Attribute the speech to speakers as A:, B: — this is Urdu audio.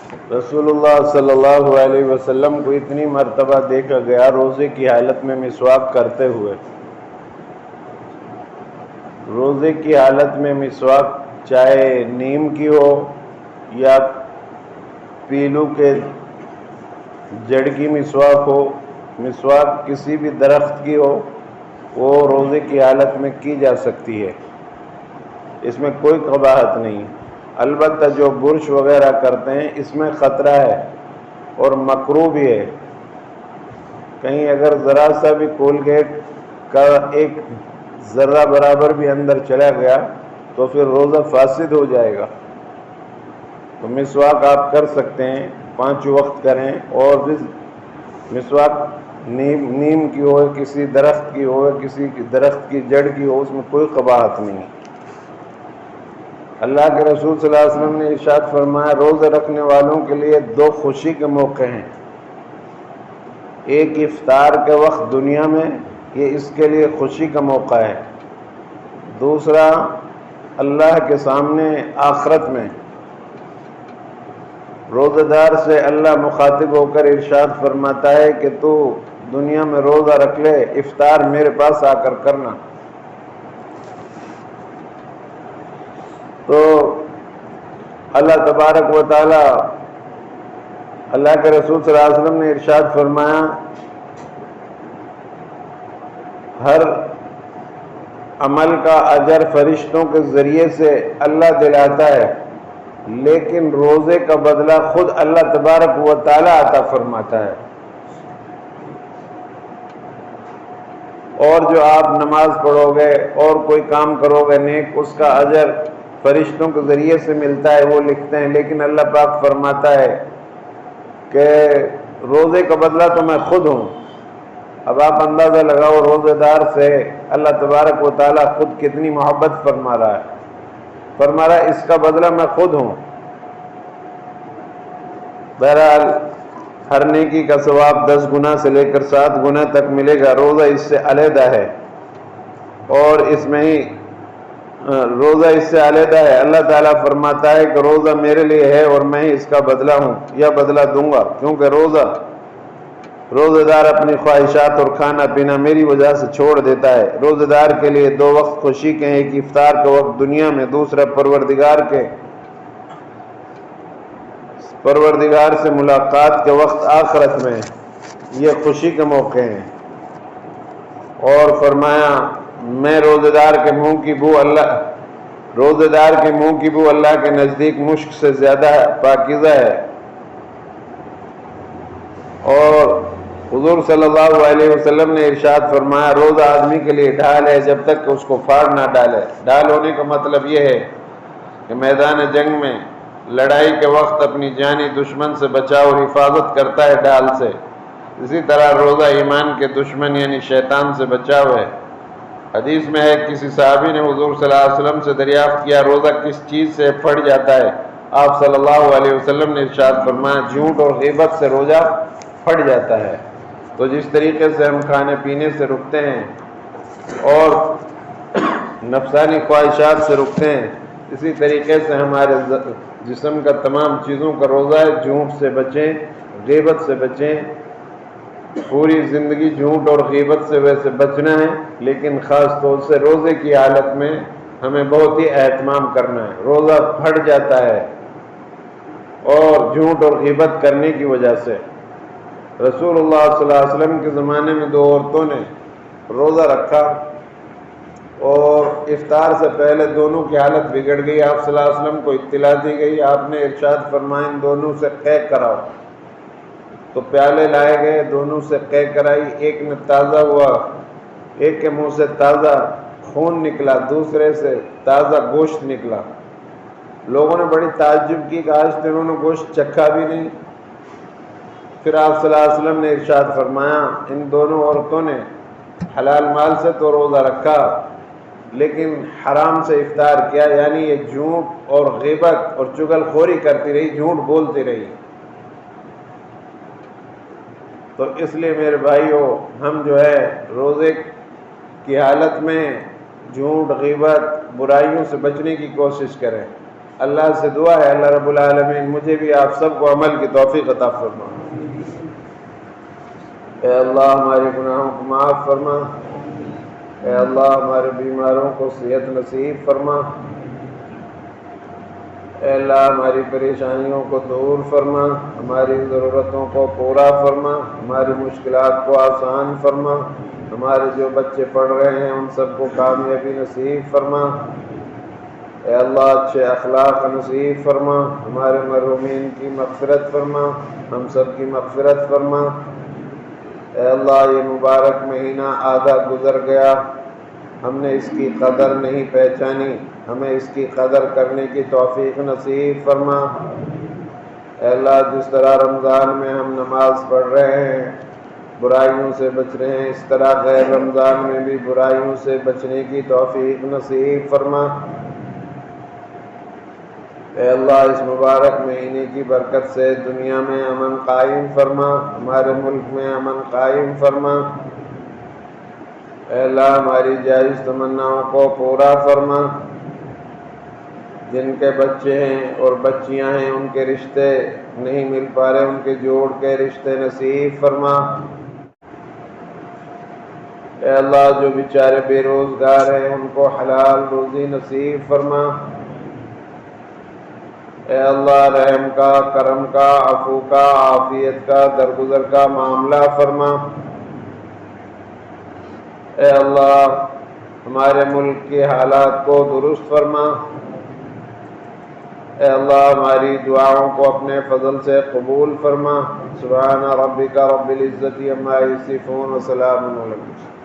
A: رسول اللہ صلی اللہ علیہ وسلم کو اتنی مرتبہ دیکھا گیا روزے کی حالت میں مسواک کرتے ہوئے. روزے کی حالت میں مسواک چاہے نیم کی ہو یا پیلو کے جڑ کی مسواک ہو، مسواک کسی بھی درخت کی ہو، وہ روزے کی حالت میں کی جا سکتی ہے، اس میں کوئی قباحت نہیں. البتہ جو برش وغیرہ کرتے ہیں اس میں خطرہ ہے اور مکروہ بھی ہے. کہیں اگر ذرا سا بھی کولگیٹ کا ایک ذرہ برابر بھی اندر چلا گیا تو پھر روزہ فاسد ہو جائے گا. تو مسواک آپ کر سکتے ہیں، 5 وقت کریں، اور بھی مسواک نیم کی ہو، کسی درخت کی ہو، کسی درخت کی جڑ کی ہو، اس میں کوئی قباحت نہیں. اللہ کے رسول صلی اللہ علیہ وسلم نے ارشاد فرمایا روزہ رکھنے والوں کے لیے 2 خوشی کے موقع ہیں. ایک افطار کے وقت دنیا میں، یہ اس کے لیے خوشی کا موقع ہے. دوسرا اللہ کے سامنے آخرت میں. روزہ دار سے اللہ مخاطب ہو کر ارشاد فرماتا ہے کہ تو دنیا میں روزہ رکھ لے، افطار میرے پاس آ کر کرنا. تو اللہ تبارک و تعالی، اللہ کے رسول صلی اللہ علیہ وسلم نے ارشاد فرمایا ہر عمل کا اجر فرشتوں کے ذریعے سے اللہ دلاتا ہے، لیکن روزے کا بدلہ خود اللہ تبارک و تعالی عطا فرماتا ہے. اور جو آپ نماز پڑھو گے اور کوئی کام کرو گے نیک، اس کا اجر فرشتوں کے ذریعے سے ملتا ہے، وہ لکھتے ہیں، لیکن اللہ پاک فرماتا ہے کہ روزے کا بدلہ تو میں خود ہوں. اب آپ اندازہ لگاؤ روزے دار سے اللہ تبارک و تعالیٰ خود کتنی محبت فرما رہا ہے. فرما رہا ہے اس کا بدلہ میں خود ہوں. بہرحال ہر نیکی کا ثواب 10 گنا سے لے کر 7 گنا تک ملے گا. روزہ اس سے علیحدہ ہے، اور اس میں ہی روزہ اس سے علیحدہ ہے. اللہ تعالیٰ فرماتا ہے کہ روزہ میرے لیے ہے اور میں ہی اس کا بدلہ ہوں یا بدلہ دوں گا، کیونکہ روزہ دار اپنی خواہشات اور کھانا پینا میری وجہ سے چھوڑ دیتا ہے. روزہ دار کے لیے 2 وقت خوشی کے ہیں، ایک افطار کا وقت دنیا میں، دوسرا پروردگار سے ملاقات کے وقت آخرت میں. یہ خوشی کے موقع ہیں. اور فرمایا میں روزہ دار کے منہ کی بو اللہ کے نزدیک مشک سے زیادہ پاکیزہ ہے. اور حضور صلی اللہ علیہ وسلم نے ارشاد فرمایا روزہ آدمی کے لیے ڈھال ہے جب تک کہ اس کو پھاڑ نہ ڈالے. ڈھال ہونے کا مطلب یہ ہے کہ میدان جنگ میں لڑائی کے وقت اپنی جانی دشمن سے بچاؤ اور حفاظت کرتا ہے ڈھال سے. اسی طرح روزہ ایمان کے دشمن یعنی شیطان سے بچاؤ ہے. حدیث میں ہے کسی صحابی نے حضور صلی اللہ علیہ وسلم سے دریافت کیا روزہ کس چیز سے پھٹ جاتا ہے؟ آپ صلی اللہ علیہ وسلم نے ارشاد فرمایا جھوٹ اور غیبت سے روزہ پھٹ جاتا ہے. تو جس طریقے سے ہم کھانے پینے سے رکتے ہیں اور نفسانی خواہشات سے رکتے ہیں، اسی طریقے سے ہمارے جسم کا تمام چیزوں کا روزہ ہے. جھوٹ سے بچیں، غیبت سے بچیں. پوری زندگی جھوٹ اور غیبت سے ویسے بچنا ہے، لیکن خاص طور سے روزے کی حالت میں ہمیں بہت ہی اہتمام کرنا ہے. روزہ پھٹ جاتا ہے اور جھوٹ اور غیبت کرنے کی وجہ سے. رسول اللہ صلی اللہ علیہ وسلم کے زمانے میں 2 عورتوں نے روزہ رکھا اور افطار سے پہلے دونوں کی حالت بگڑ گئی. آپ صلی اللہ علیہ وسلم کو اطلاع دی گئی. آپ نے ارشاد فرمایا ان دونوں سے قے کراؤ. تو پیالے لائے گئے، دونوں سے قے کرائی. ایک میں تازہ ہوا، ایک کے منہ سے تازہ خون نکلا، دوسرے سے تازہ گوشت نکلا. لوگوں نے بڑی تعجب کی کہ آج تک انہوں نے گوشت چکھا بھی نہیں. پھر آپ صلی اللہ علیہ وسلم نے ارشاد فرمایا ان دونوں عورتوں نے حلال مال سے تو روزہ رکھا لیکن حرام سے افطار کیا، یعنی یہ جھوٹ اور غیبت اور چغل خوری کرتی رہی، جھوٹ بولتی رہی. تو اس لیے میرے بھائیو ہم جو ہے روزے کی حالت میں جھوٹ غیبت برائیوں سے بچنے کی کوشش کریں. اللہ سے دعا ہے اللہ رب العالمین مجھے بھی آپ سب کو عمل کی توفیق عطا فرما۔ اے اللہ ہمارے گناہوں کو معاف فرما، اے اللہ ہمارے بیماروں کو صحت نصیب فرما، اے اللہ ہماری پریشانیوں کو دور فرما، ہماری ضرورتوں کو پورا فرما، ہماری مشکلات کو آسان فرما، ہمارے جو بچے پڑھ رہے ہیں ان سب کو کامیابی نصیب فرما، اے اللہ اچھے اخلاق نصیب فرما، ہمارے مرحومین کی مغفرت فرما، ہم سب کی مغفرت فرما۔ اے اللہ یہ مبارک مہینہ آدھا گزر گیا، ہم نے اس کی قدر نہیں پہچانی، ہمیں اس کی قدر کرنے کی توفیق نصیب فرما۔ اے اللہ جس طرح رمضان میں ہم نماز پڑھ رہے ہیں، برائیوں سے بچ رہے ہیں، اس طرح غیر رمضان میں بھی برائیوں سے بچنے کی توفیق نصیب فرما۔ اے اللہ اس مبارک مہینے کی برکت سے دنیا میں امن قائم فرما، ہمارے ملک میں امن قائم فرما۔ اے اللہ ہماری جائز تمناؤں کو پورا فرما، جن کے بچے ہیں اور بچیاں ہیں ان کے رشتے نہیں مل پا رہے، ان کے جوڑ کے رشتے نصیب فرما۔ اے اللہ جو بیچارے بے روزگار ہیں ان کو حلال روزی نصیب فرما۔ اے اللہ رحم کا، کرم کا، عفو کا، عافیت کا، درگزر کا معاملہ فرما۔ اے اللہ ہمارے ملک کے حالات کو درست فرما۔ اے اللہ ہماری دعاؤں کو اپنے فضل سے قبول فرما۔ سبحان ربک رب العزت عما یصفون وسلام علی المرسلین۔